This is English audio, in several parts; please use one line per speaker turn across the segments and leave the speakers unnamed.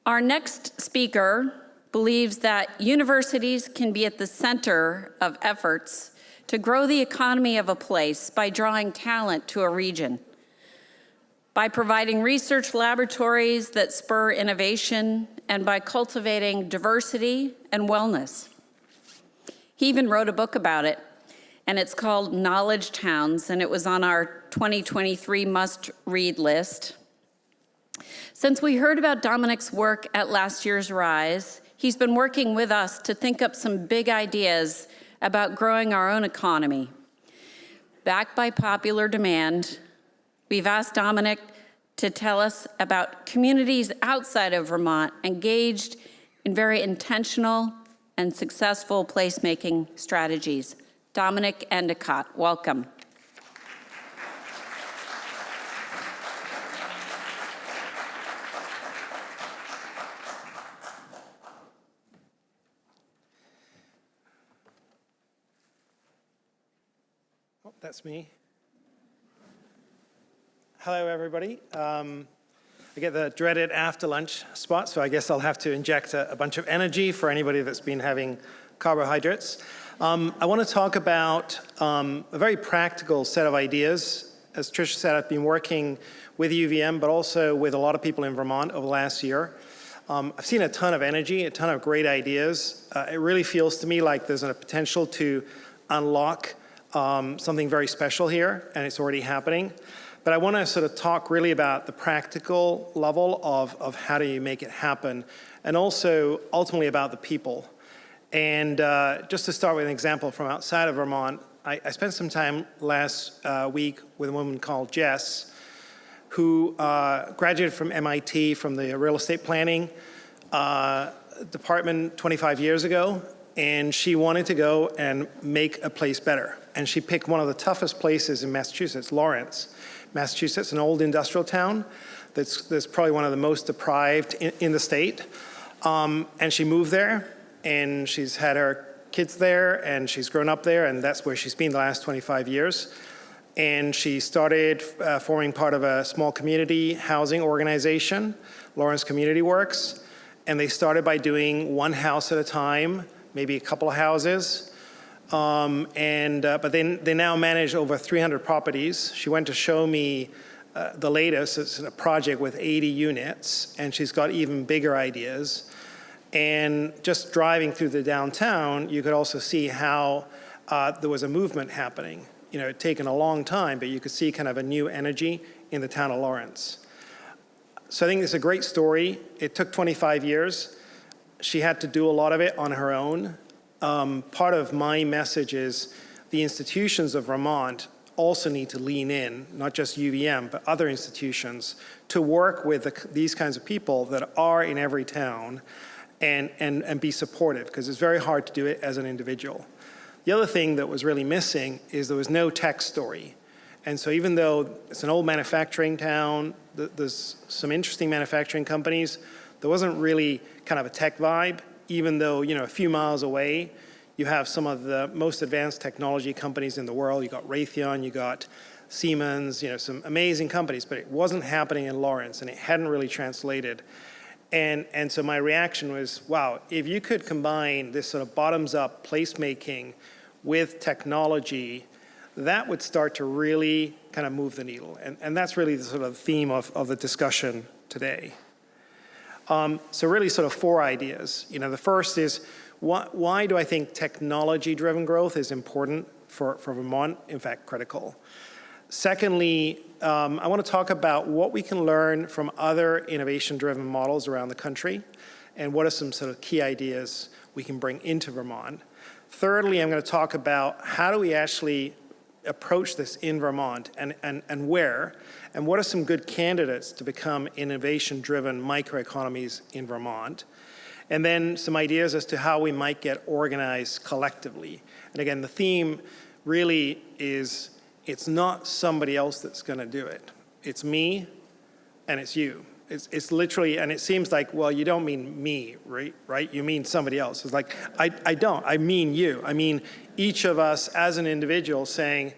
Our next speaker believes that universities can be at the center of efforts to grow the economy of a place by drawing talent to a region, by providing research laboratories that spur innovation, and by cultivating diversity and wellness. He even wrote a book about it, and it's called Knowledge Towns, and it was on our 2023 must-read list. Since we heard about Dominic's work at last year's Rise, he's been working with us to think up some big ideas about growing our own economy. Backed by popular demand, we've asked Dominic to tell us about communities outside of Vermont engaged in very intentional and successful placemaking strategies. Dominic Endicott, welcome.
Oh, that's me. Hello, everybody. I get the dreaded after lunch spot, so I guess I'll have to inject a bunch of energy for anybody that's been having carbohydrates. I want to talk about a very practical set of ideas. As Patricia said, I've been working with UVM, but also with a lot of people in Vermont over the last year. I've seen a ton of energy, a ton of great ideas. It really feels to me like there's a potential to unlock something very special here, and it's already happening. But I want to sort of talk really about the practical level of how do you make it happen, and also ultimately about the people. And just to start with an example from outside of Vermont, I spent some time last week with a woman called Jess, who graduated from MIT from the real estate planning department 25 years ago, and she wanted to go and make a place better. And she picked one of the toughest places in Massachusetts, Lawrence. Massachusetts, an old industrial town that's probably one of the most deprived in the state. And she moved there, and she's had her kids there, and she's grown up there, and that's where she's been the last 25 years. And she started forming part of a small community housing organization, Lawrence Community Works. And they started by doing one house at a time, maybe a couple of houses. But they now manage over 300 properties. She went to show me the latest. It's a project with 80 units, and she's got even bigger ideas. And just driving through the downtown, you could also see how there was a movement happening. You know, it'd taken a long time, but you could see kind of a new energy in the town of Lawrence. So I think it's a great story. It took 25 years. She had to do a lot of it on her own. Part of my message is the institutions of Vermont also need to lean in, not just UVM, but other institutions, to work with these kinds of people that are in every town and be supportive, because it's very hard to do it as an individual. The other thing that was really missing is there was no tech story. And so even though it's an old manufacturing town, there's some interesting manufacturing companies, there wasn't really kind of a tech vibe. Even though, you know, a few miles away, you have some of the most advanced technology companies in the world. You got Raytheon, you got Siemens, you know, some amazing companies, but it wasn't happening in Lawrence, and it hadn't really translated. And so my reaction was, wow, if you could combine this sort of bottoms-up placemaking with technology, that would start to really kind of move the needle. And that's really the sort of theme of the discussion today. So really sort of four ideas. You know, the first is, why do I think technology-driven growth is important for Vermont, in fact, critical? Secondly, I want to talk about what we can learn from other innovation-driven models around the country, and what are some sort of key ideas we can bring into Vermont. Thirdly, I'm going to talk about how do we actually approach this in Vermont, and where, and what are some good candidates to become innovation-driven microeconomies in Vermont. And then some ideas as to how we might get organized collectively. And again, the theme really is, it's not somebody else that's going to do it. It's me, and it's you. It's literally, and it seems like, well, you don't mean me, right? You mean somebody else. It's like, I don't. I mean you. I mean each of us as an individual saying,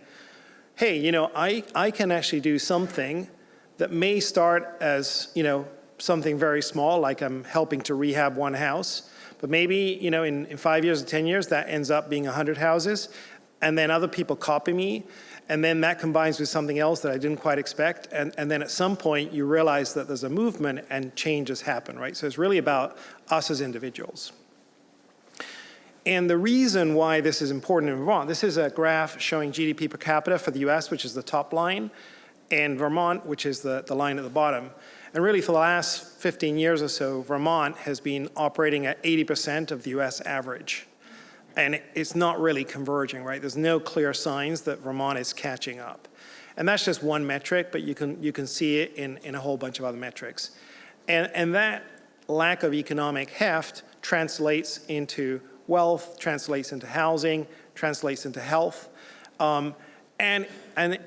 hey, you know, I can actually do something that may start as, you know, something very small, like I'm helping to rehab one house. But maybe, in 5 years or 10 years, that ends up being 100 houses. And then other people copy me. And then that combines with something else that I didn't quite expect. And then at some point, you realize that there's a movement and changes happen, right? So it's really about us as individuals. And the reason why this is important in Vermont, this is a graph showing GDP per capita for the US, which is the top line, and Vermont, which is the line at the bottom. And really, for the last 15 years or so, Vermont has been operating at 80% of the US average. And it's not really converging, right? There's no clear signs that Vermont is catching up. And that's just one metric, but you can see it in a whole bunch of other metrics. And that lack of economic heft translates into wealth, translates into housing, translates into health. And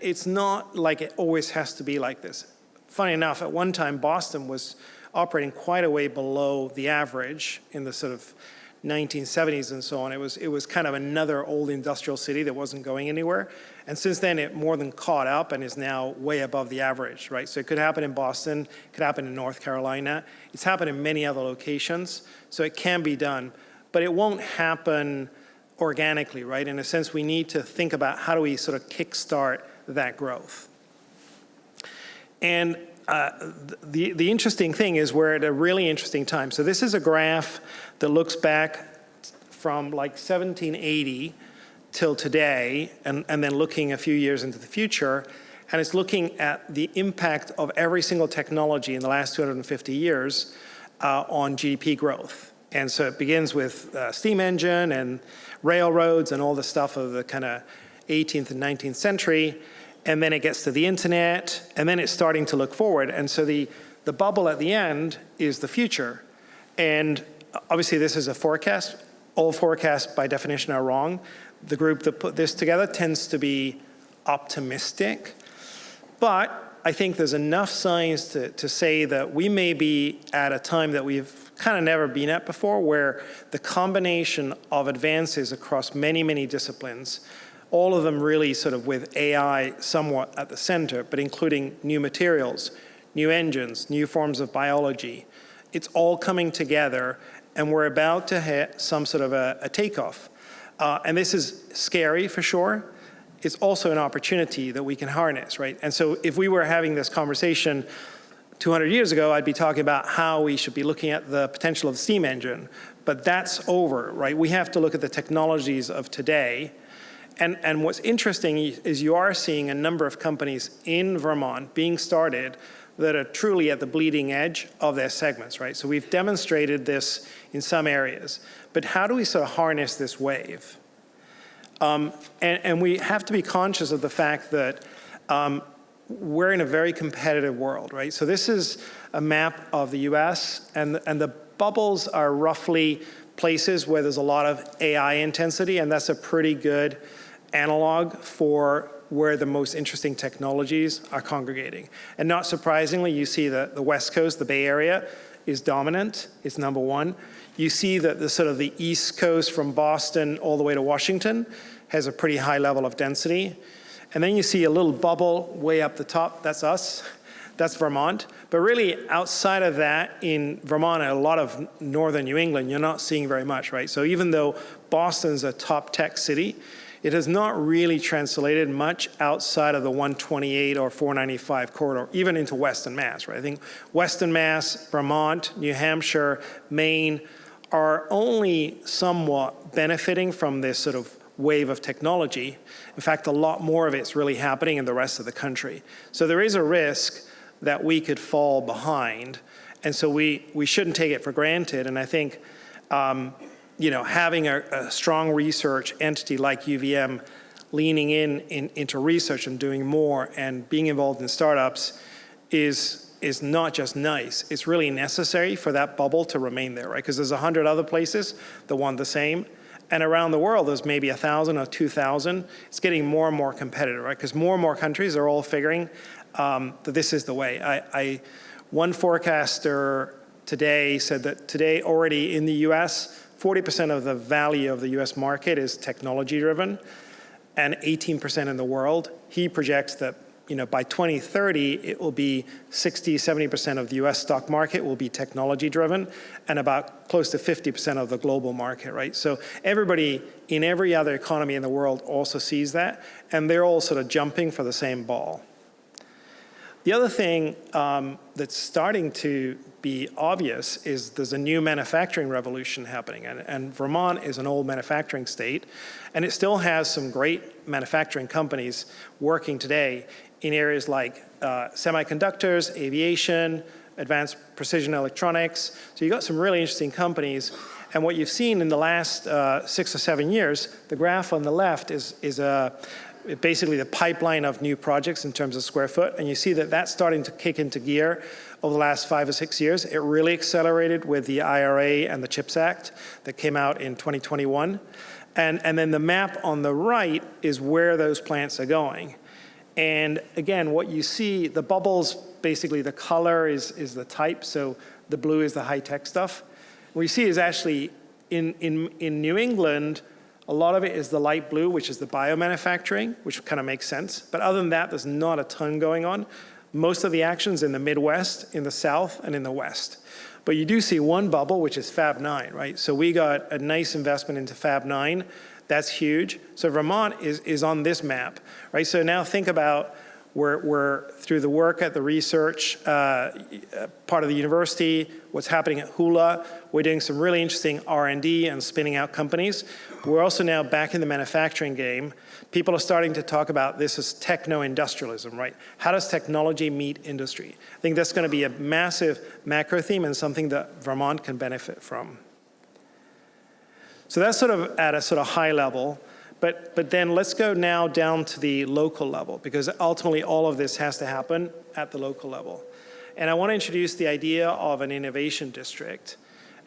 it's not like it always has to be like this. Funny enough, at one time, Boston was operating quite a way below the average in the sort of 1970s and so on. It was kind of another old industrial city that wasn't going anywhere. And since then, it more than caught up and is now way above the average, right? So it could happen in Boston, it could happen in North Carolina. It's happened in many other locations, so it can be done. But it won't happen organically, right? In a sense, we need to think about how do we sort of kickstart that growth. And the interesting thing is we're at a really interesting time. So this is a graph that looks back from like 1780 till today, and then looking a few years into the future. And it's looking at the impact of every single technology in the last 250 years on GDP growth. And so it begins with steam engine and railroads and all the stuff of the kind of 18th and 19th century. And then it gets to the internet, and then it's starting to look forward. And so the bubble at the end is the future. And obviously this is a forecast. All forecasts by definition are wrong. The group that put this together tends to be optimistic. But I think there's enough signs to say that we may be at a time that we've kind of never been at before, where the combination of advances across many, many disciplines, all of them really sort of with AI somewhat at the center, but including new materials, new engines, new forms of biology. It's all coming together, and we're about to hit some sort of a takeoff. And this is scary for sure. It's also an opportunity that we can harness, right? And so if we were having this conversation 200 years ago, I'd be talking about how we should be looking at the potential of the steam engine. But that's over, right? We have to look at the technologies of today. And what's interesting is you are seeing a number of companies in Vermont being started that are truly at the bleeding edge of their segments, right? So we've demonstrated this in some areas. But how do we sort of harness this wave? And we have to be conscious of the fact that we're in a very competitive world, right? So this is a map of the US, and the bubbles are roughly places where there's a lot of AI intensity, and that's a pretty good analog for where the most interesting technologies are congregating. And not surprisingly, you see that the West Coast, the Bay Area, is dominant. It's number one. You see that the sort of the East Coast from Boston all the way to Washington has a pretty high level of density. And then you see a little bubble way up the top. That's us. That's Vermont. But really, outside of that, in Vermont and a lot of northern New England, you're not seeing very much, right? So even though Boston's a top tech city, it has not really translated much outside of the 128 or 495 corridor, even into Western Mass, right? I think Western Mass, Vermont, New Hampshire, Maine are only somewhat benefiting from this sort of wave of technology. In fact, a lot more of it's really happening in the rest of the country. So there is a risk that we could fall behind. And so we shouldn't take it for granted. And I think having a strong research entity like UVM leaning into research and doing more and being involved in startups is not just nice. It's really necessary for that bubble to remain there, right? Because there's 100 other places that want the same. And around the world, there's maybe 1,000 or 2,000. It's getting more and more competitive, right? Because more and more countries are all figuring that this is the way. One forecaster today said that today already in the US, 40% of the value of the US market is technology driven and 18% in the world. He projects that by 2030, it will be 60-70% of the US stock market will be technology driven, and about close to 50% of the global market, right? So everybody in every other economy in the world also sees that, and they're all sort of jumping for the same ball. The other thing that's starting to be obvious is there's a new manufacturing revolution happening. And Vermont is an old manufacturing state, and it still has some great manufacturing companies working today in areas like semiconductors, aviation, advanced precision electronics. So you've got some really interesting companies. And what you've seen in the last 6 or 7 years, the graph on the left is basically the pipeline of new projects in terms of square foot. And you see that that's starting to kick into gear over the last 5 or 6 years. It really accelerated with the IRA and the CHIPS Act that came out in 2021. And then the map on the right is where those plants are going. And again, what you see, the bubbles, basically the color is the type. So the blue is the high-tech stuff. What you see is actually in New England, a lot of it is the light blue, which is the biomanufacturing, which kind of makes sense. But other than that, there's not a ton going on. Most of the action's in the Midwest, in the South, and in the West. But you do see one bubble, which is Fab 9, right? So we got a nice investment into Fab 9. That's huge. So Vermont is on this map, right? So now think about we're through the work at the research part of the university, what's happening at Hula. We're doing some really interesting R&D and spinning out companies. We're also now back in the manufacturing game. People are starting to talk about this as techno-industrialism, right? How does technology meet industry? I think that's going to be a massive macro theme and something that Vermont can benefit from. So that's sort of at a sort of high level. But then let's go now down to the local level, because ultimately all of this has to happen at the local level. And I want to introduce the idea of an innovation district.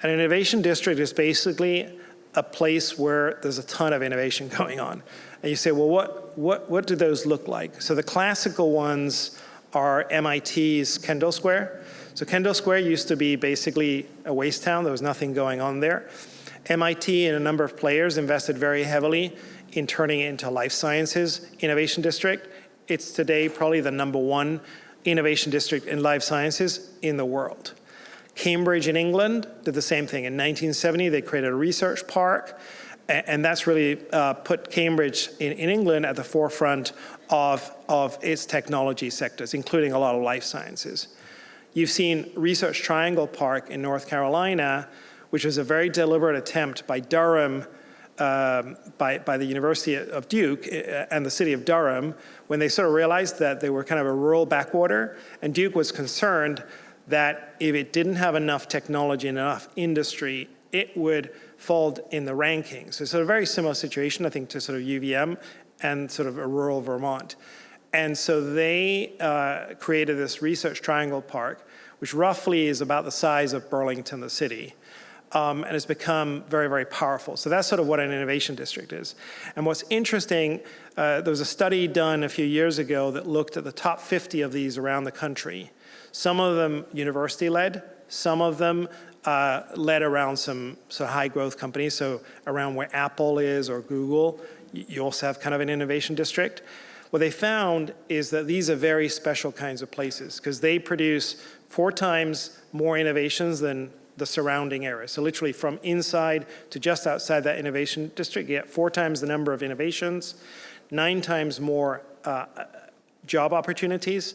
An innovation district is basically a place where there's a ton of innovation going on. And you say, well, what do those look like? So the classical ones are MIT's Kendall Square. So Kendall Square used to be basically a waste town. There was nothing going on there. MIT and a number of players invested very heavily in turning it into a life sciences innovation district. It's today probably the #1 innovation district in life sciences in the world. Cambridge in England did the same thing. In 1970, they created a research park, and that's really put Cambridge in England at the forefront of its technology sectors, including a lot of life sciences. You've seen Research Triangle Park in North Carolina, which was a very deliberate attempt by Durham, by the University of Duke and the city of Durham, when they sort of realized that they were kind of a rural backwater, and Duke was concerned that if it didn't have enough technology and enough industry, it would fall in the rankings. So it's a very similar situation, I think, to sort of UVM and sort of a rural Vermont. And so they created this Research Triangle Park, which roughly is about the size of Burlington, the city. And it's become very, very powerful. So that's sort of what an innovation district is. And what's interesting, there was a study done a few years ago that looked at the top 50 of these around the country. Some of them university-led, some of them led around some sort of high-growth companies, so around where Apple is or Google, you also have kind of an innovation district. What they found is that these are very special kinds of places because they produce 4 times more innovations than the surrounding area. So literally from inside to just outside that innovation district, you get 4 times the number of innovations, 9 times more job opportunities,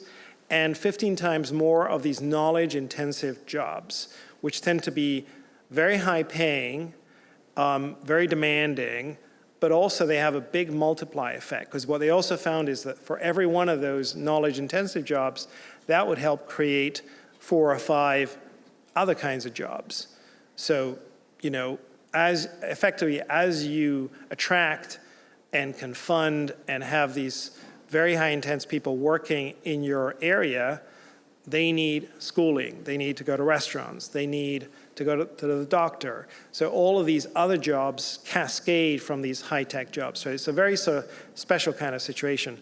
and 15 times more of these knowledge-intensive jobs, which tend to be very high-paying, very demanding, but also they have a big multiply effect, because what they also found is that for every one of those knowledge-intensive jobs, that would help create 4 or 5 other kinds of jobs. So, as you attract and can fund and have these very high intense people working in your area, they need schooling, they need to go to restaurants, they need to go to the doctor. So all of these other jobs cascade from these high-tech jobs. So it's a very sort of special kind of situation.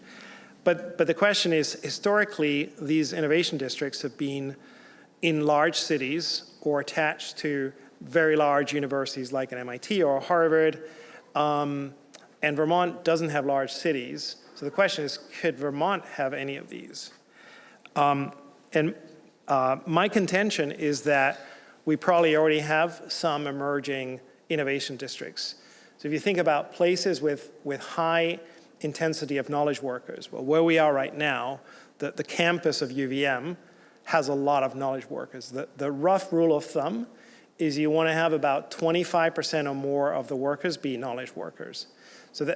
But the question is, historically, these innovation districts have been in large cities or attached to very large universities like an MIT or Harvard. And Vermont doesn't have large cities, So the question is, could Vermont have any of these? My contention is that we probably already have some emerging innovation districts. So if you think about places with high intensity of knowledge workers, well, where we are right now, the campus of UVM has a lot of knowledge workers. The rough rule of thumb is you want to have about 25% or more of the workers be knowledge workers.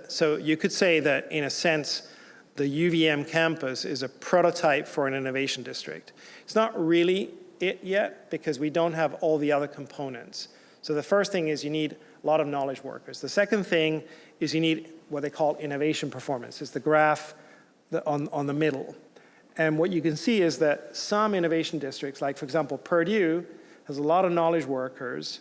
So you could say that, in a sense, the UVM campus is a prototype for an innovation district. It's not really it yet because we don't have all the other components. So the first thing is you need a lot of knowledge workers. The second thing is you need what they call innovation performance. It's the graph on the middle. And what you can see is that some innovation districts, like for example, Purdue, has a lot of knowledge workers,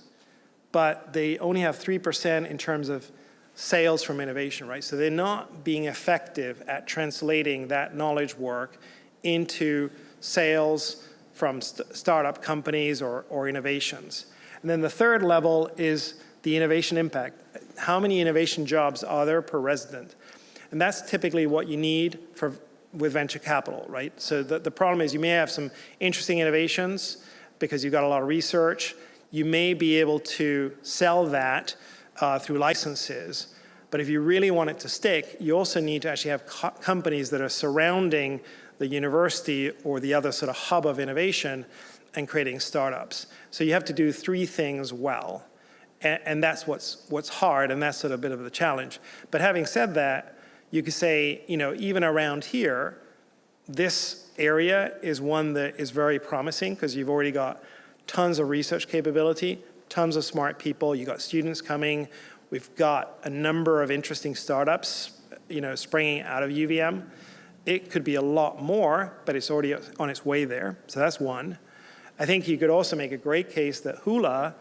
but they only have 3% in terms of sales from innovation, right? So they're not being effective at translating that knowledge work into sales from startup companies or innovations. And then the third level is the innovation impact. How many innovation jobs are there per resident? And that's typically what you need with venture capital, right? So the problem is you may have some interesting innovations because you've got a lot of research. You may be able to sell that through licenses. But if you really want it to stick, you also need to actually have companies that are surrounding the university or the other sort of hub of innovation and creating startups. So you have to do three things well. And that's what's hard, and that's sort of a bit of the challenge. But having said that, you could say, even around here, this area is one that is very promising because you've already got tons of research capability, tons of smart people, you've got students coming, we've got a number of interesting startups, springing out of UVM. It could be a lot more, but it's already on its way there. So that's one. I think you could also make a great case that Hula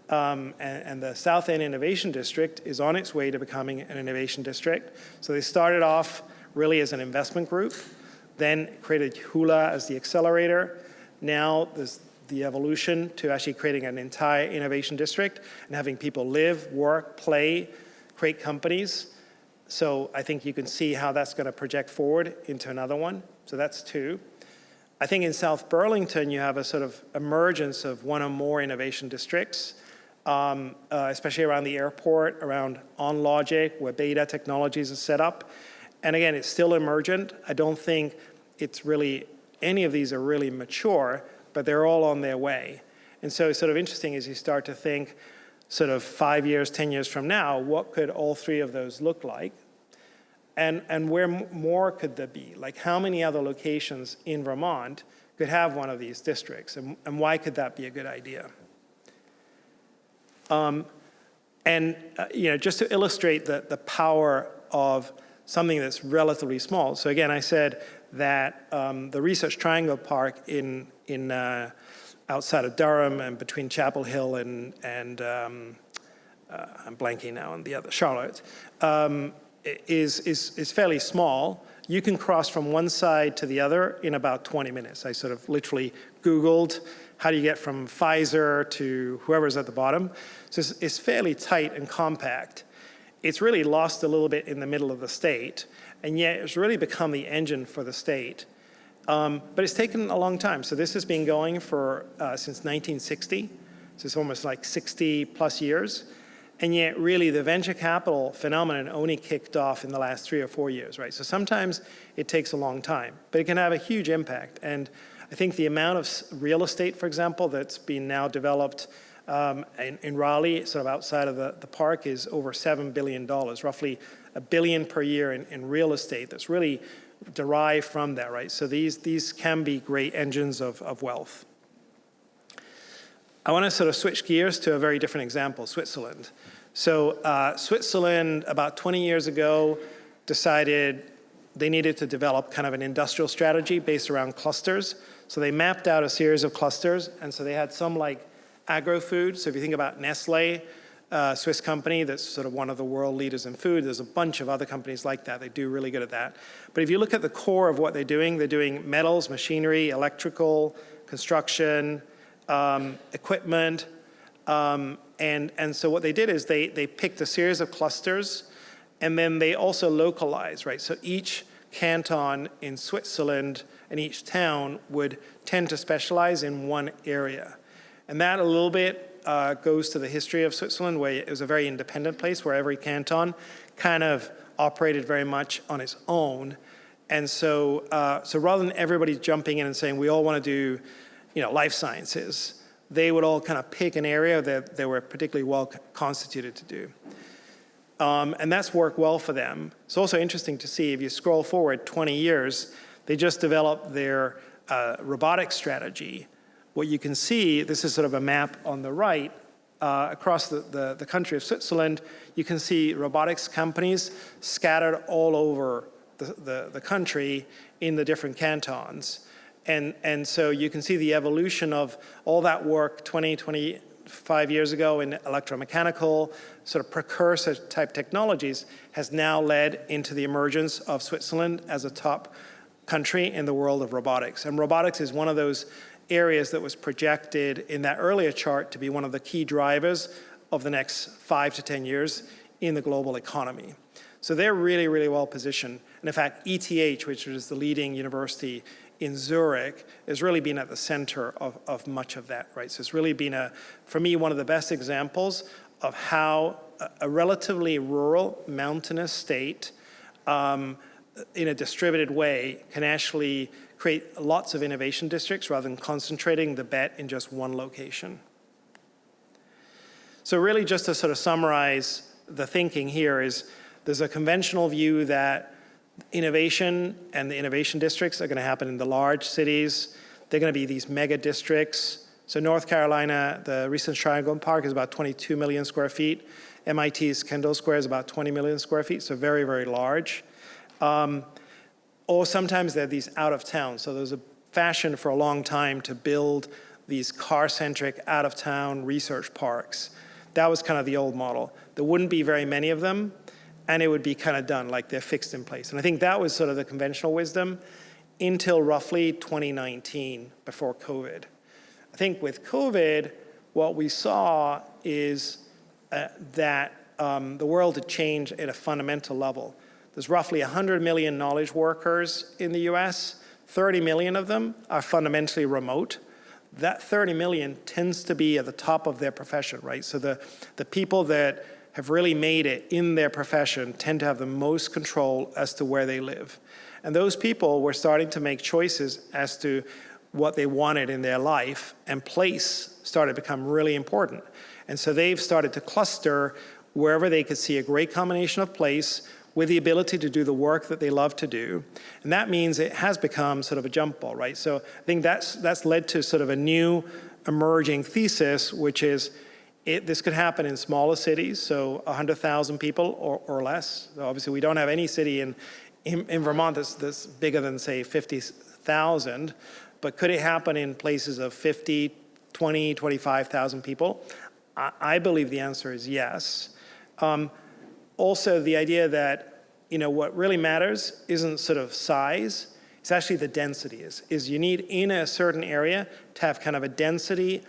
and the South End Innovation District is on its way to becoming an innovation district. So they started off really as an investment group, then created Hula as the accelerator. Now there's the evolution to actually creating an entire innovation district and having people live, work, play, create companies. So I think you can see how that's going to project forward into another one. So that's two. I think in South Burlington, you have a sort of emergence of one or more innovation districts, especially around the airport, around OnLogic, where Beta Technologies is set up. And again, it's still emergent. I don't think any of these are really mature, but they're all on their way. And so it's sort of interesting as you start to think sort of 5 years, 10 years from now, what could all three of those look like? And where more could there be? Like how many other locations in Vermont could have one of these districts? And why could that be a good idea? Just to illustrate the power of something that's relatively small. So again, I said that the Research Triangle Park outside of Durham and between Chapel Hill and I'm blanking now on the other, Charlotte, is fairly small. You can cross from one side to the other in about 20 minutes. I sort of literally Googled how do you get from Pfizer to whoever's at the bottom. So it's fairly tight and compact. It's really lost a little bit in the middle of the state, and yet it's really become the engine for the state. But it's taken a long time. So this has been going for since 1960. So it's almost like 60 plus years. And yet really the venture capital phenomenon only kicked off in the last 3 or 4 years, right? So sometimes it takes a long time, but it can have a huge impact. And I think the amount of real estate, for example, that's been now developed in Raleigh, sort of outside of the park, is over $7 billion, roughly $1 billion per year in real estate that's really derived from that, right? So these can be great engines of wealth. I want to sort of switch gears to a very different example, Switzerland. So Switzerland, about 20 years ago, decided they needed to develop kind of an industrial strategy based around clusters. So they mapped out a series of clusters, and so they had some like agro-food. So if you think about Nestle, Swiss company that's sort of one of the world leaders in food, there's a bunch of other companies like that. They do really good at that. But if you look at the core of what they're doing metals, machinery, electrical, construction, equipment. And so what they did is they picked a series of clusters And then they also localize, right? So each canton in Switzerland and each town would tend to specialize in one area. And that a little bit goes to the history of Switzerland, where it was a very independent place where every canton kind of operated very much on its own. And so, so rather than everybody jumping in and saying, we all want to do, life sciences, they would all kind of pick an area that they were particularly well constituted to do. And that's worked well for them. It's also interesting to see, if you scroll forward 20 years, they just developed their robotics strategy. What you can see, this is sort of a map on the right, across the country of Switzerland, you can see robotics companies scattered all over the country in the different cantons. And so you can see the evolution of all that work 25 years ago in electromechanical, sort of precursor type technologies, has now led into the emergence of Switzerland as a top country in the world of robotics. And robotics is one of those areas that was projected in that earlier chart to be one of the key drivers of the next 5 to 10 years in the global economy. So they're really, really well positioned. And in fact, ETH, which is the leading university in Zurich, has really been at the center of much of that, right? So it's really been, for me, one of the best examples of how a relatively rural, mountainous state in a distributed way can actually create lots of innovation districts rather than concentrating the bet in just one location. So really, just to sort of summarize the thinking here, is there's a conventional view that innovation and the innovation districts are going to happen in the large cities. They're going to be these mega districts. So North Carolina, the Research Triangle Park is about 22 million square feet. MIT's Kendall Square is about 20 million square feet, so very, very large. Or sometimes they're these out of town. So there's a fashion for a long time to build these car-centric, out-of-town research parks. That was kind of the old model. There wouldn't be very many of them, and it would be kind of done, like they're fixed in place. And I think that was sort of the conventional wisdom until roughly 2019, before COVID. I think with COVID, what we saw is that the world had changed at a fundamental level. There's roughly 100 million knowledge workers in the US. 30 million of them are fundamentally remote. That 30 million tends to be at the top of their profession, right? So the people that have really made it in their profession tend to have the most control as to where they live. And those people were starting to make choices as to what they wanted in their life, and place started to become really important. And so they've started to cluster wherever they could see a great combination of place with the ability to do the work that they love to do. And that means it has become sort of a jump ball, right? So I think that's led to sort of a new emerging thesis, which is this could happen in smaller cities, so 100,000 people or less. So obviously, we don't have any city in Vermont that's bigger than, say, 50,000. But could it happen in places of 50, 20, 25,000 people? I believe the answer is yes. Also, the idea that, what really matters isn't sort of size, it's actually the density. Is you need in a certain area to have kind of a density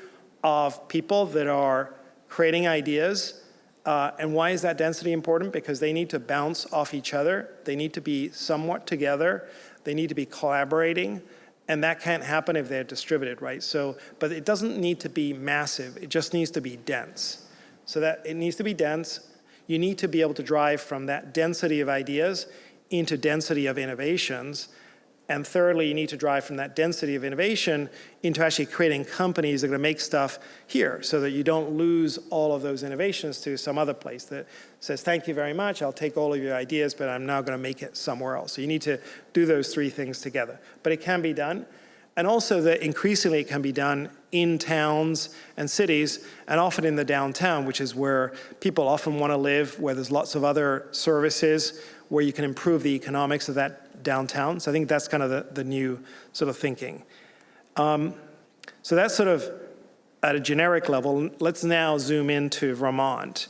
of people that are creating ideas. And why is that density important? Because they need to bounce off each other. They need to be somewhat together. They need to be collaborating. And that can't happen if they're distributed, right? So, but it doesn't need to be massive. It just needs to be dense. So that it needs to be dense. You need to be able to drive from that density of ideas into density of innovations. And thirdly, you need to drive from that density of innovation into actually creating companies that are going to make stuff here, so that you don't lose all of those innovations to some other place that says, thank you very much, I'll take all of your ideas, but I'm now going to make it somewhere else. So you need to do those three things together. But it can be done. And also that increasingly it can be done in towns and cities, and often in the downtown, which is where people often want to live, where there's lots of other services, where you can improve the economics of that downtown. So I think that's kind of the new sort of thinking. So that's sort of at a generic level. Let's now zoom into Vermont.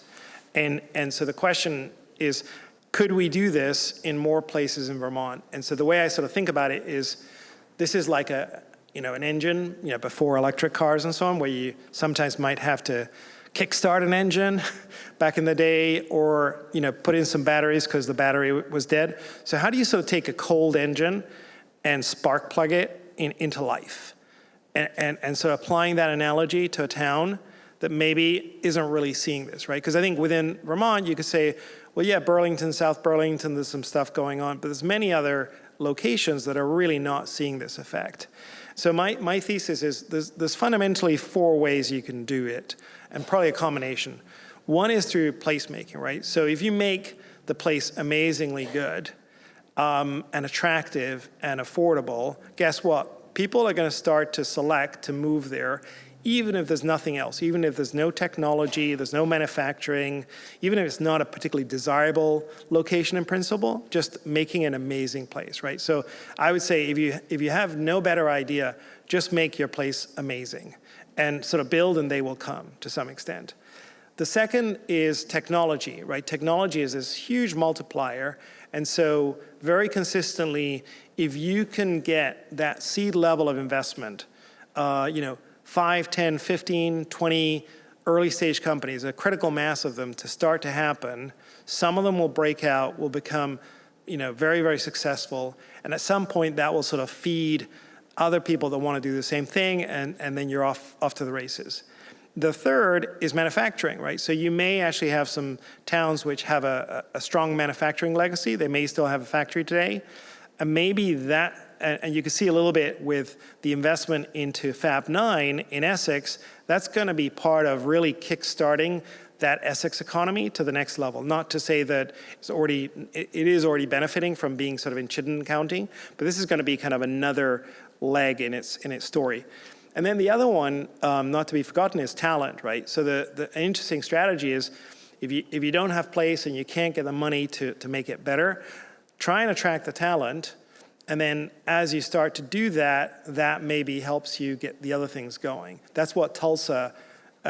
And so the question is, could we do this in more places in Vermont? And so the way I sort of think about it is, this is like an engine, before electric cars and so on, where you sometimes might have to kickstart an engine back in the day, or put in some batteries because the battery was dead. So how do you sort of take a cold engine and spark plug it into life? And so applying that analogy to a town that maybe isn't really seeing this, right? Because I think within Vermont, you could say, well, yeah, Burlington, South Burlington, there's some stuff going on, but there's many other locations that are really not seeing this effect. So my thesis is there's fundamentally 4 ways you can do it, and probably a combination. One is through placemaking, right? So if you make the place amazingly good and attractive and affordable, guess what? People are going to start to select to move there, even if there's nothing else, even if there's no technology, there's no manufacturing, even if it's not a particularly desirable location in principle, just making an amazing place, right? So I would say if you have no better idea, just make your place amazing and sort of build and they will come to some extent. The second is technology, right? Technology is this huge multiplier. And so very consistently, if you can get that seed level of investment, 5, 10, 15, 20 early stage companies, a critical mass of them to start to happen, some of them will break out, will become very, very successful. And at some point that will sort of feed other people that want to do the same thing, and then you're off to the races. The third is manufacturing, right? So you may actually have some towns which have a strong manufacturing legacy. They may still have a factory today. And maybe that, and you can see a little bit with the investment into Fab 9 in Essex, that's going to be part of really kickstarting that Essex economy to the next level. Not to say that it is already benefiting from being sort of in Chittenden County, but this is going to be kind of another leg in its story. And then the other one, not to be forgotten, is talent, right? So the interesting strategy is if you don't have place and you can't get the money to make it better, try and attract the talent. And then as you start to do that, that maybe helps you get the other things going. That's what Tulsa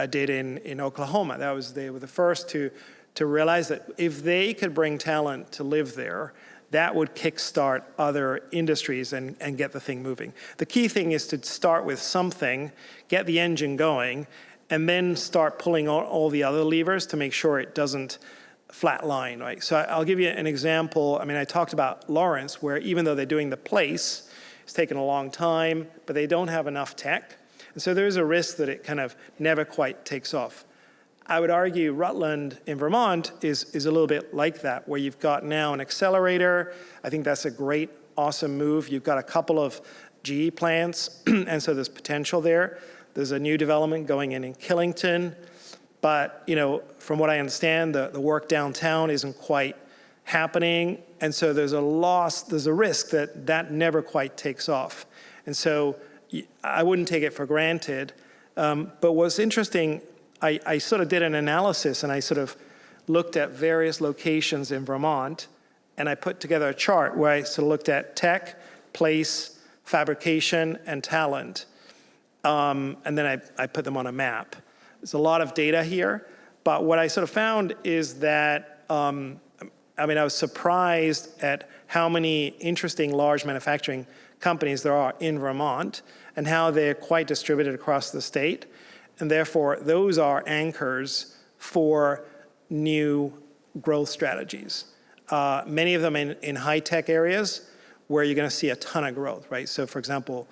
did in Oklahoma. They were the first to realize that if they could bring talent to live there, that would kickstart other industries and get the thing moving. The key thing is to start with something, get the engine going, and then start pulling all the other levers to make sure it doesn't flatline, right? So I'll give you an example. I mean, I talked about Lawrence, where even though they're doing the place, it's taken a long time, but they don't have enough tech. And so there's a risk that it kind of never quite takes off. I would argue Rutland in Vermont is a little bit like that, where you've got now an accelerator. I think that's a great, awesome move. You've got a couple of GE plants, and so there's potential there. There's a new development going in Killington. But, from what I understand, the work downtown isn't quite happening. And so there's a risk that never quite takes off. And so I wouldn't take it for granted. But what's interesting, I sort of did an analysis and I sort of looked at various locations in Vermont, and I put together a chart where I sort of looked at tech, place, fabrication, and talent. And then I put them on a map. There's a lot of data here, but what I sort of found is that, I was surprised at how many interesting large manufacturing companies there are in Vermont and how they're quite distributed across the state. And therefore, those are anchors for new growth strategies. Many of them in high-tech areas where you're going to see a ton of growth, right? So, for example,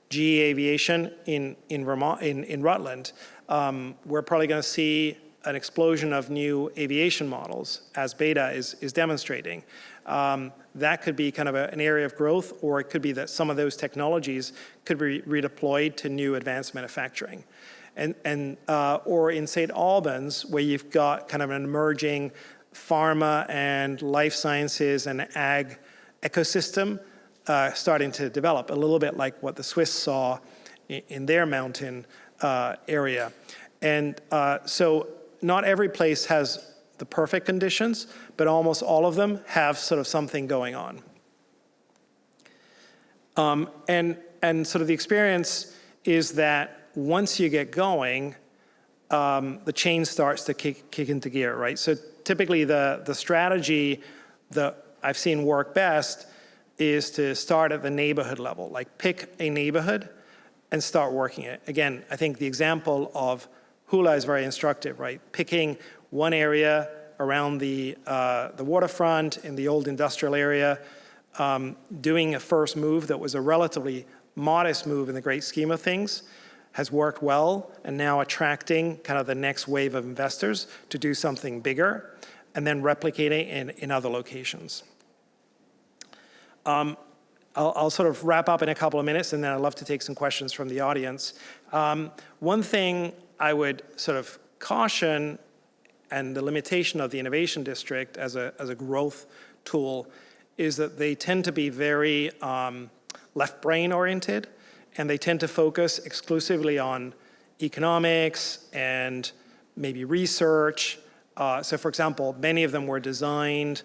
GE Aviation in Vermont, in Rutland, we're probably going to see an explosion of new aviation models, as Beta is demonstrating. That could be kind of an area of growth, or it could be that some of those technologies could be redeployed to new advanced manufacturing. Or in St. Albans, where you've got kind of an emerging pharma and life sciences and ag ecosystem starting to develop, a little bit like what the Swiss saw in their mountain area. And so not every place has the perfect conditions, but almost all of them have sort of something going on. And sort of the experience is that once you get going, the chain starts to kick into gear, right? So typically the strategy that I've seen work best is to start at the neighborhood level, like pick a neighborhood and start working it. Again, I think the example of hula is very instructive, right? Picking one area around the waterfront in the old industrial area, doing a first move that was a relatively modest move in the great scheme of things, has worked well, and now attracting kind of the next wave of investors to do something bigger, and then replicating in other locations. I'll sort of wrap up in a couple of minutes, and then I'd love to take some questions from the audience. One thing I would sort of caution, and the limitation of the Innovation District as a growth tool, is that they tend to be very left-brain oriented, and they tend to focus exclusively on economics and maybe research. So for example, many of them were designed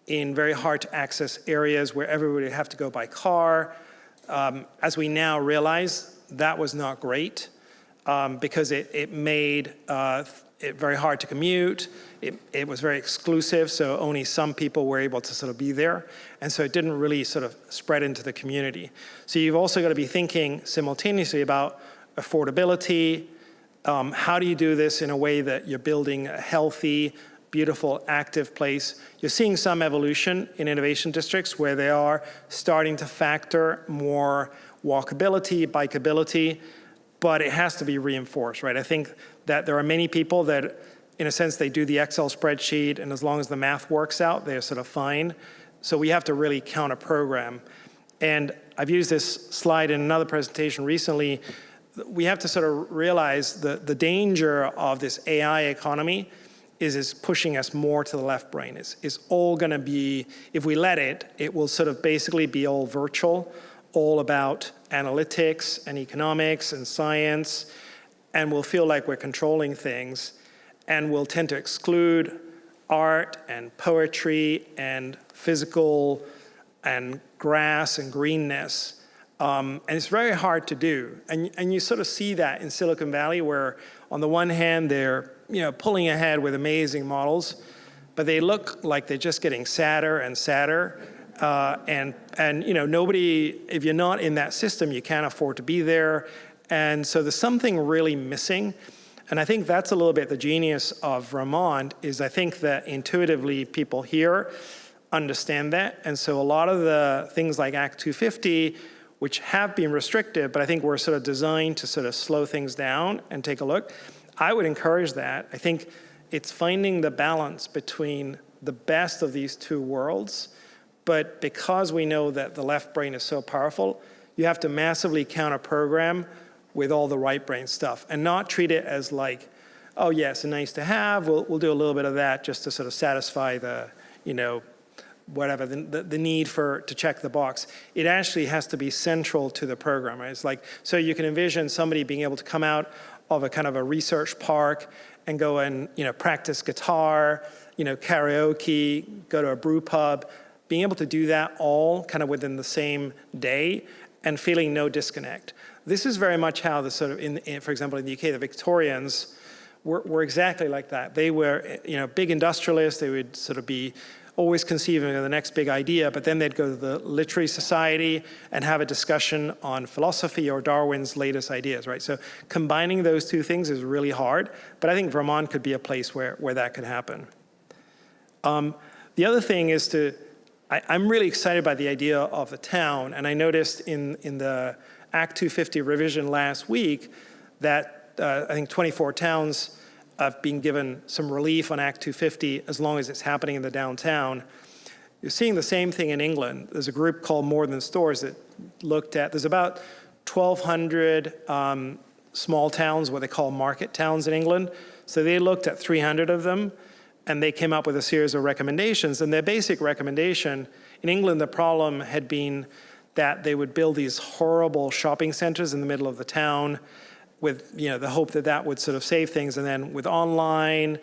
in very hard to access areas where everybody would have to go by car. As we now realize, that was not great because it made it very hard to commute. It was very exclusive, so only some people were able to sort of be there. And so it didn't really sort of spread into the community. So you've also got to be thinking simultaneously about affordability. How do you do this in a way that you're building a healthy, beautiful, active place? You're seeing some evolution in innovation districts where they are starting to factor more walkability, bikeability, but it has to be reinforced, right? I think that there are many people that, in a sense, they do the Excel spreadsheet, and as long as the math works out, they're sort of fine. So we have to really counter program. And I've used this slide in another presentation recently. We have to sort of realize the danger of this AI economy is pushing us more to the left brain. It's all gonna be, if we let it, it will sort of basically be all virtual, all about analytics and economics and science, and we'll feel like we're controlling things, and we'll tend to exclude art and poetry and physical and grass and greenness. And it's very hard to do. And you sort of see that in Silicon Valley, where on the one hand, they're pulling ahead with amazing models, but they look like they're just getting sadder and sadder. And nobody, if you're not in that system, you can't afford to be there. And so there's something really missing. And I think that's a little bit the genius of Vermont, is I think that intuitively people here understand that. And so a lot of the things like Act 250, which have been restrictive, but I think were sort of designed to sort of slow things down and take a look, I would encourage that. I think it's finding the balance between the best of these two worlds. But because we know that the left brain is so powerful, you have to massively counter-program with all the right brain stuff and not treat it as like, oh, yes, nice to have. We'll do a little bit of that just to sort of satisfy the, whatever, the need to check the box. It actually has to be central to the program, right? It's like, so you can envision somebody being able to come out of a kind of a research park and go and, practice guitar, karaoke, go to a brew pub, being able to do that all kind of within the same day and feeling no disconnect. This is very much how the sort of, for example, in the UK, the Victorians were exactly like that. They were, big industrialists. They would sort of be always conceiving of the next big idea, but then they'd go to the Literary Society and have a discussion on philosophy or Darwin's latest ideas, right? So combining those two things is really hard, but I think Vermont could be a place where that could happen. The other thing is I'm really excited by the idea of the town, and I noticed in the Act 250 revision last week that I think 24 towns have been given some relief on Act 250 as long as it's happening in the downtown. You're seeing the same thing in England. There's a group called More Than Stores that looked at, there's about 1,200 small towns, what they call market towns in England. So they looked at 300 of them, and they came up with a series of recommendations. And their basic recommendation, in England, the problem had been that they would build these horrible shopping centers in the middle of the town with the hope that that would sort of save things. And then with online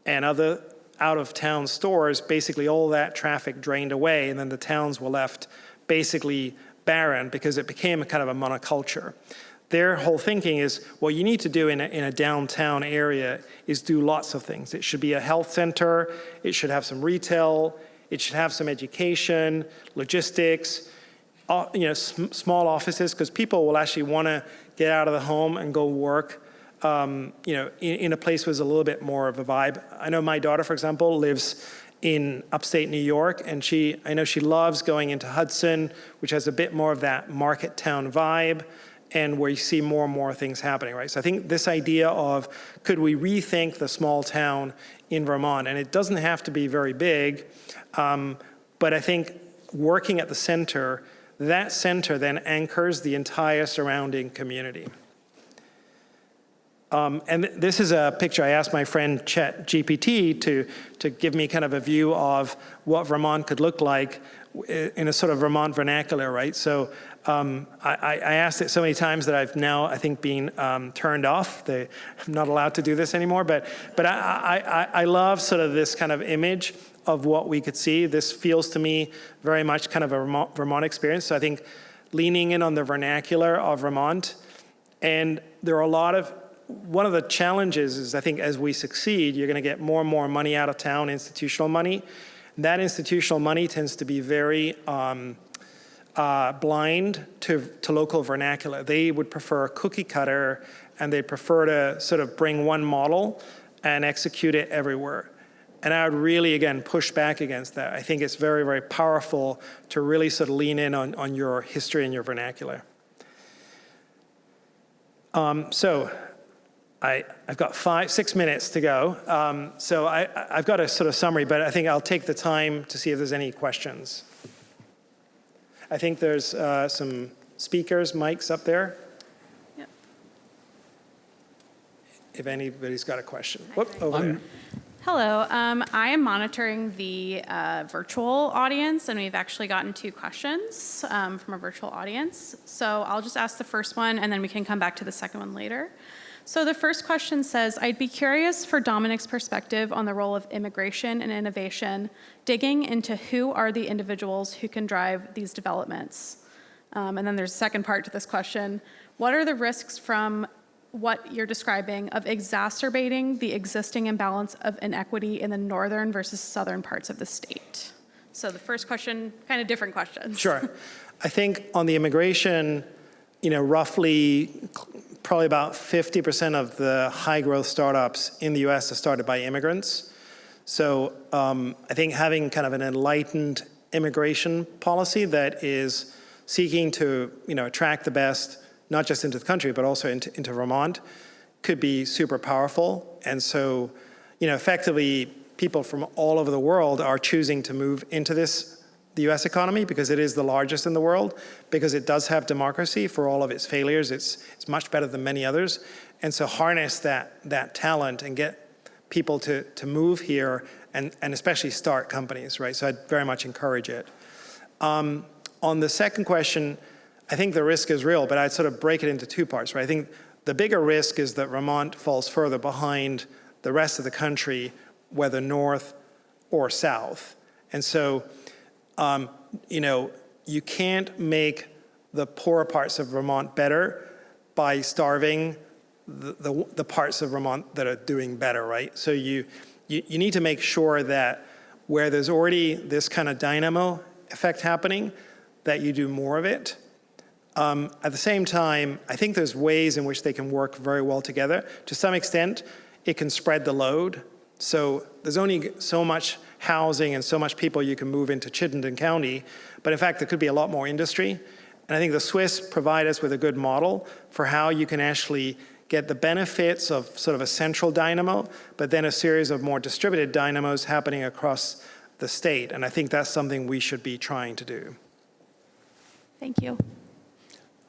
and other out-of-town stores, basically all that traffic drained away, and then the towns were left basically barren because it became a kind of a monoculture. Their whole thinking is, what you need to do in a downtown area is do lots of things. It should be a health center, it should have some retail, it should have some education, logistics, small offices, because people will actually want to get out of the home and go work in a place was a little bit more of a vibe. I know my daughter, for example, lives in upstate New York, and I know she loves going into Hudson, which has a bit more of that market town vibe, and where you see more and more things happening, right? So I think this idea of, could we rethink the small town in Vermont? And it doesn't have to be very big, but I think working at the center, that center then anchors the entire surrounding community. And this is a picture I asked my friend ChatGPT to give me kind of a view of what Vermont could look like in a sort of Vermont vernacular, right? So I asked it so many times that I've now, I think, been turned off. I'm not allowed to do this anymore, but I love sort of this kind of image of what we could see. This feels to me very much kind of a Vermont experience. So I think leaning in on the vernacular of Vermont, and there are one of the challenges is, I think, as we succeed, you're going to get more and more money out of town, institutional money. That institutional money tends to be very blind to local vernacular. They would prefer a cookie cutter, and they prefer to sort of bring one model and execute it everywhere. And I would really, again, push back against that. I think it's very, very powerful to really sort of lean in on your history and your vernacular. So I've got 6 minutes to go. So I've got a sort of summary, but I think I'll take the time to see if there's any questions. I think there's some speakers, mics up there. Yep. If anybody's got a question. Whoop, over there.
Hello, I am monitoring the virtual audience, and we've actually gotten 2 questions from a virtual audience. So I'll just ask the first one, and then we can come back to the second one later. So the first question says, I'd be curious for Dominic's perspective on the role of immigration and innovation, digging into who are the individuals who can drive these developments. And then there's a second part to this question. What are the risks from what you're describing of exacerbating the existing imbalance of inequity in the northern versus southern parts of the state? So the first question, kind of different questions.
Sure. I think on the immigration, roughly probably about 50% of the high growth startups in the US are started by immigrants. So I think having kind of an enlightened immigration policy that is seeking to attract the best, not just into the country, but also into Vermont, could be super powerful. And so, effectively, people from all over the world are choosing to move into the US economy because it is the largest in the world, because it does have democracy for all of its failures. It's much better than many others. And so harness that talent and get people to move here and especially start companies, right? So I'd very much encourage it. On the second question, I think the risk is real, but I'd sort of break it into 2 parts, right? I think the bigger risk is that Vermont falls further behind the rest of the country, whether north or south. And so, you can't make the poorer parts of Vermont better by starving the parts of Vermont that are doing better, right? So you need to make sure that where there's already this kind of dynamo effect happening, that you do more of it. At the same time, I think there's ways in which they can work very well together. To some extent, it can spread the load. So there's only so much housing and so much people you can move into Chittenden County, but in fact, there could be a lot more industry. And I think the Swiss provide us with a good model for how you can actually get the benefits of sort of a central dynamo, but then a series of more distributed dynamos happening across the state. And I think that's something we should be trying to do.
Thank you.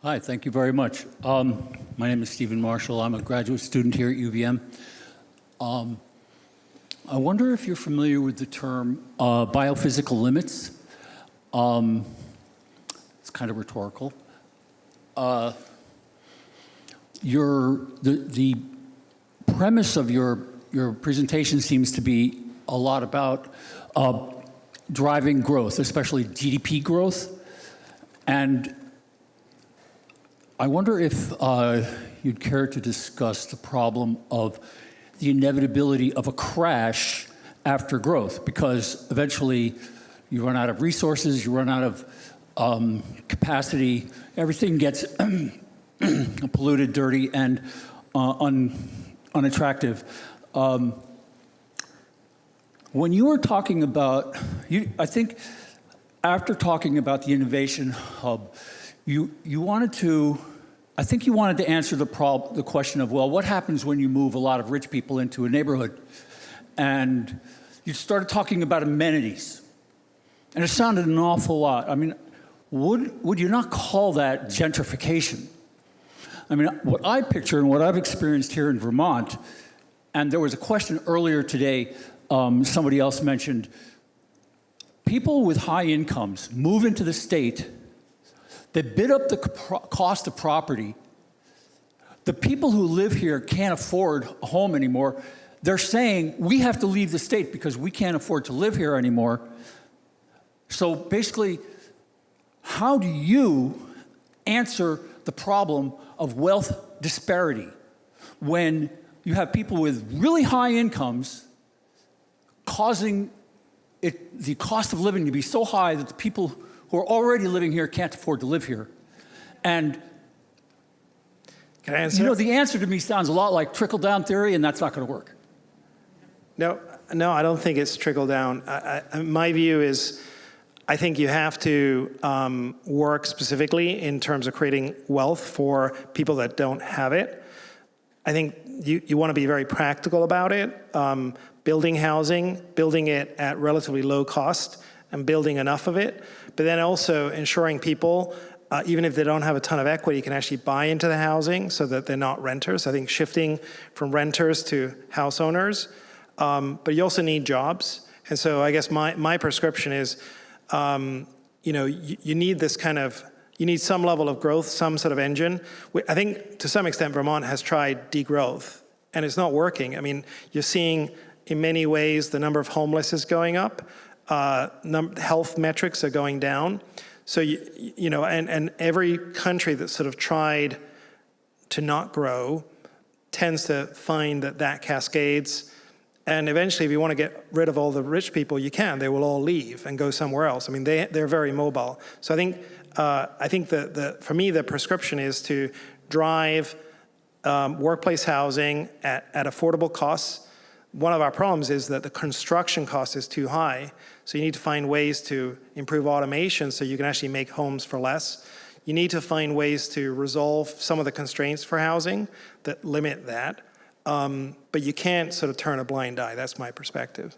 Hi, thank you very much. My name is Stephen Marshall. I'm a graduate student here at UVM. I wonder if you're familiar with the term biophysical limits. It's kind of rhetorical. The premise of your presentation seems to be a lot about driving growth, especially GDP growth. And I wonder if you'd care to discuss the problem of the inevitability of a crash after growth, because eventually you run out of resources, you run out of capacity, everything gets polluted, dirty, and unattractive. When you were talking about, I think after talking about the Innovation Hub, you wanted to answer the question of, well, what happens when you move a lot of rich people into a neighborhood? And you started talking about amenities. And it sounded an awful lot. I mean, would you not call that gentrification? I mean, what I picture and what I've experienced here in Vermont, and there was a question earlier today, somebody else mentioned, people with high incomes move into the state, they bid up the cost of property. The people who live here can't afford a home anymore. They're saying, we have to leave the state because we can't afford to live here anymore. So basically, how do you answer the problem of wealth disparity when you have people with really high incomes causing the cost of living to be so high that the people who are already living here can't afford to live here? And
Can I answer?
the answer to me sounds a lot like trickle-down theory, and that's not going to work.
No, I don't think it's trickle down. My view is, I think you have to work specifically in terms of creating wealth for people that don't have it. I think you want to be very practical about it. Building housing, building it at relatively low cost, and building enough of it. But then also ensuring people, even if they don't have a ton of equity, can actually buy into the housing so that they're not renters. I think shifting from renters to house owners. But you also need jobs. And so I guess my prescription is, you need this kind of, you need some level of growth, some sort of engine. I think to some extent Vermont has tried degrowth, and it's not working. I mean, you're seeing in many ways the number of homeless is going up, health metrics are going down. So, and every country that sort of tried to not grow tends to find that cascades. And eventually, if you want to get rid of all the rich people, you can. They will all leave and go somewhere else. I mean, they're very mobile. So I think that for me, the prescription is to drive workplace housing at affordable costs. One of our problems is that the construction cost is too high. So you need to find ways to improve automation so you can actually make homes for less. You need to find ways to resolve some of the constraints for housing that limit that. But you can't sort of turn a blind eye. That's my perspective.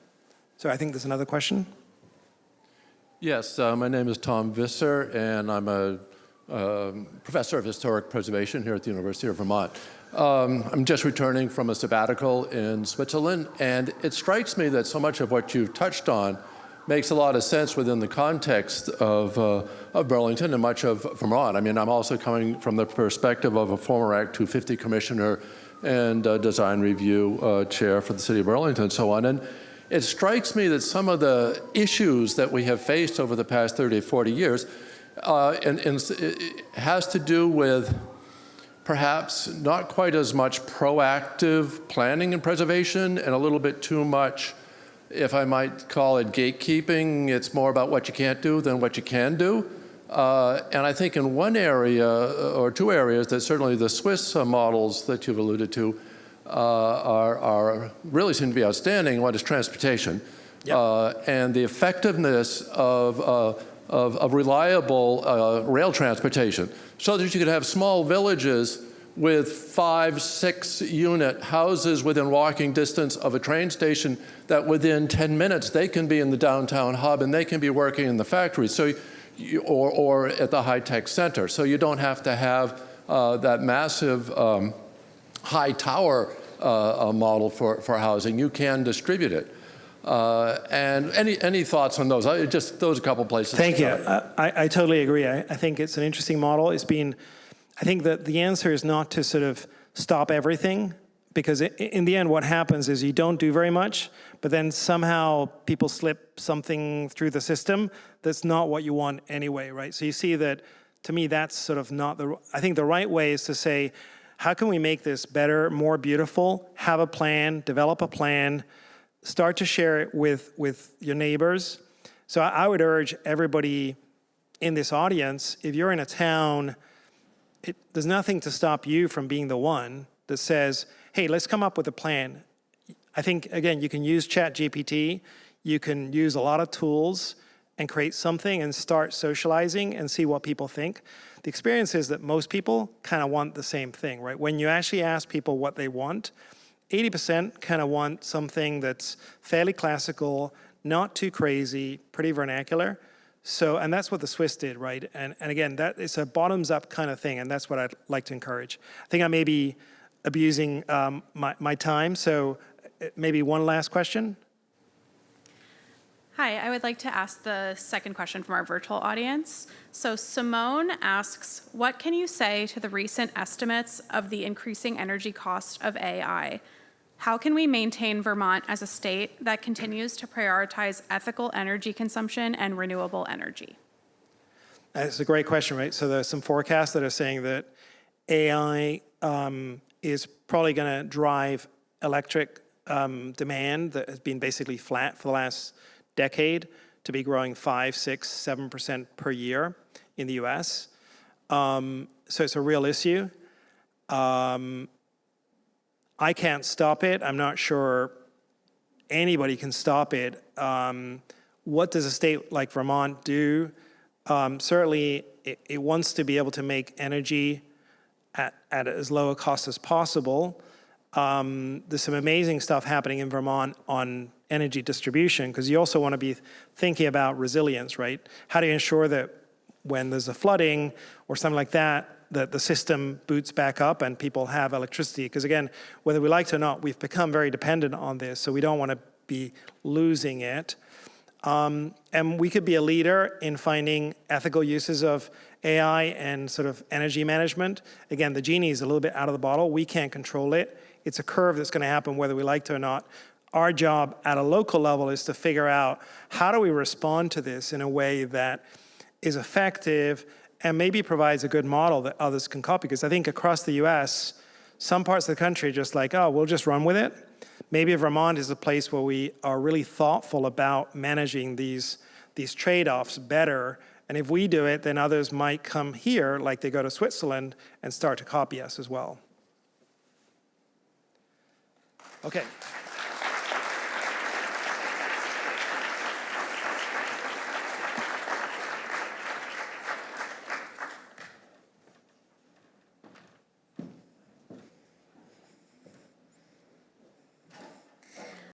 So I think there's another question.
Yes, my name is Tom Visser, and I'm a professor of historic preservation here at the University of Vermont. I'm just returning from a sabbatical in Switzerland, and it strikes me that so much of what you've touched on makes a lot of sense within the context of Burlington and much of Vermont. I mean, I'm also coming from the perspective of a former Act 250 commissioner and design review chair for the city of Burlington and so on. And it strikes me that some of the issues that we have faced over the past 30 or 40 years and it has to do with perhaps not quite as much proactive planning and preservation and a little bit too much, if I might call it, gatekeeping. It's more about what you can't do than what you can do. And I think in one area or two areas that certainly the Swiss models that you've alluded to are really seem to be outstanding. One is transportation. Yep. And the effectiveness of reliable rail transportation, so that you could have small villages with 5-6 unit houses within walking distance of a train station that within 10 minutes they can be in the downtown hub and they can be working in the factory. So, or at the high-tech center. So you don't have to have that massive high tower model for housing. You can distribute it. And any thoughts on those? Just those a couple places.
Thank you. I totally agree. I think it's an interesting model. I think that the answer is not to sort of stop everything, because in the end what happens is you don't do very much, but then somehow people slip something through the system that's not what you want anyway, right? So you see that, to me, that's sort of not I think the right way is to say, how can we make this better, more beautiful, have a plan, develop a plan, start to share it with your neighbors. So I would urge everybody in this audience, if you're in a town, there's nothing to stop you from being the one that says, hey, let's come up with a plan. I think, again, you can use ChatGPT, you can use a lot of tools and create something and start socializing and see what people think. The experience is that most people kind of want the same thing, right? When you actually ask people what they want, 80% kind of want something that's fairly classical, not too crazy, pretty vernacular. So, and that's what the Swiss did, right? And again, that is a bottoms-up kind of thing, and that's what I'd like to encourage. I think I may be abusing my time, so maybe one last question.
Hi, I would like to ask the second question from our virtual audience. So Simone asks, what can you say to the recent estimates of the increasing energy cost of AI? How can we maintain Vermont as a state that continues to prioritize ethical energy consumption and renewable energy?
That's a great question, right? So there's some forecasts that are saying that AI is probably going to drive electric demand that has been basically flat for the last decade to be growing 5, 6, 7% per year in the US. So it's a real issue. I can't stop it. I'm not sure anybody can stop it. What does a state like Vermont do? Certainly, it wants to be able to make energy at as low a cost as possible. There's some amazing stuff happening in Vermont on energy distribution, because you also want to be thinking about resilience, right? How do you ensure that when there's a flooding or something like that, that the system boots back up and people have electricity? Because again, whether we like it or not, we've become very dependent on this, so we don't want to be losing it. And we could be a leader in finding ethical uses of AI and sort of energy management. Again, the genie is a little bit out of the bottle. We can't control it. It's a curve that's going to happen whether we like it or not. Our job at a local level is to figure out how do we respond to this in a way that is effective and maybe provides a good model that others can copy. Because I think across the US, some parts of the country are just like, oh, we'll just run with it. Maybe Vermont is a place where we are really thoughtful about managing these trade-offs better. And if we do it, then others might come here, like they go to Switzerland, and start to copy us as well. Okay.